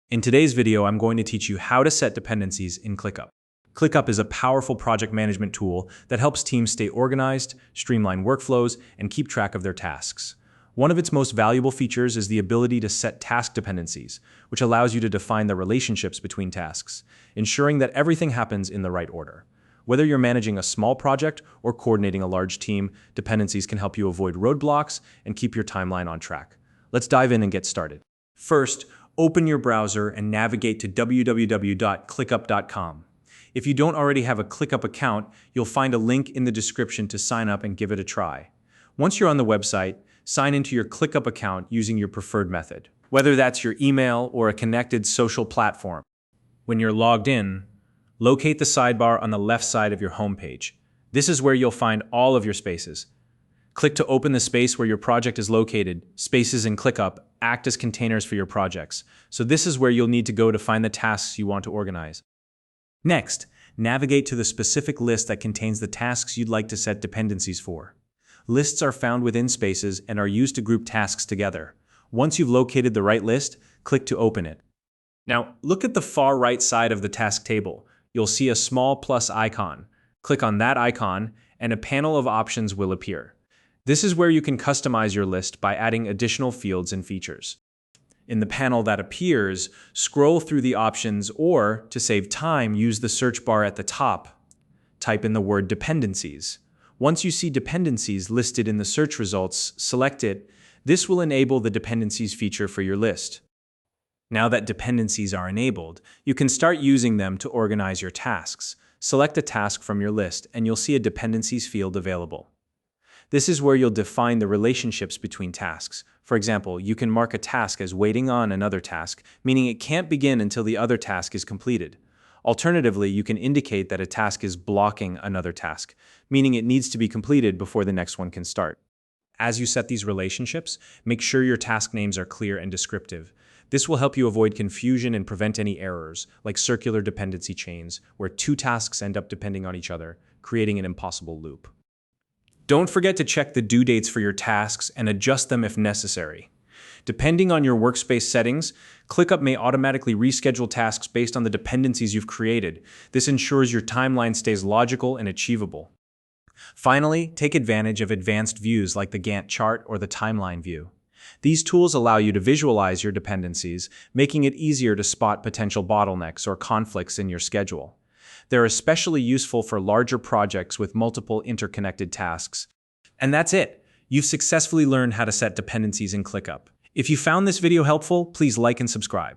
In today's video, I'm going to teach you how to set dependencies in ClickUp. ClickUp is a powerful project management tool that helps teams stay organized, streamline workflows, and keep track of their tasks. One of its most valuable features is the ability to set task dependencies, which allows you to define the relationships between tasks, ensuring that everything happens in the right order. Whether you're managing a small project or coordinating a large team, dependencies can help you avoid roadblocks and keep your timeline on track. Let's dive in and get started. First, open your browser and navigate to www.clickup.com. If you don't already have a ClickUp account, you'll find a link in the description to sign up and give it a try. Once you're on the website, sign into your ClickUp account using your preferred method, whether that's your email or a connected social platform. When you're logged in, locate the sidebar on the left side of your homepage. This is where you'll find all of your spaces. Click to open the space where your project is located. Spaces in ClickUp act as containers for your projects, so this is where you'll need to go to find the tasks you want to organize. Next, navigate to the specific list that contains the tasks you'd like to set dependencies for. Lists are found within spaces and are used to group tasks together. Once you've located the right list, click to open it. Now, look at the far right side of the task table. You'll see a small plus icon. Click on that icon, and a panel of options will appear. This is where you can customize your list by adding additional fields and features. In the panel that appears, scroll through the options or, to save time, use the search bar at the top. Type in the word dependencies. Once you see dependencies listed in the search results, select it. This will enable the dependencies feature for your list. Now that dependencies are enabled, you can start using them to organize your tasks. Select a task from your list and you'll see a dependencies field available. This is where you'll define the relationships between tasks. For example, you can mark a task as waiting on another task, meaning it can't begin until the other task is completed. Alternatively, you can indicate that a task is blocking another task, meaning it needs to be completed before the next one can start. As you set these relationships, make sure your task names are clear and descriptive. This will help you avoid confusion and prevent any errors, like circular dependency chains, where two tasks end up depending on each other, creating an impossible loop. Don't forget to check the due dates for your tasks and adjust them if necessary. Depending on your workspace settings, ClickUp may automatically reschedule tasks based on the dependencies you've created. This ensures your timeline stays logical and achievable. Finally, take advantage of advanced views like the Gantt chart or the timeline view. These tools allow you to visualize your dependencies, making it easier to spot potential bottlenecks or conflicts in your schedule. They're especially useful for larger projects with multiple interconnected tasks. And that's it. You've successfully learned how to set dependencies in ClickUp. If you found this video helpful, please like and subscribe.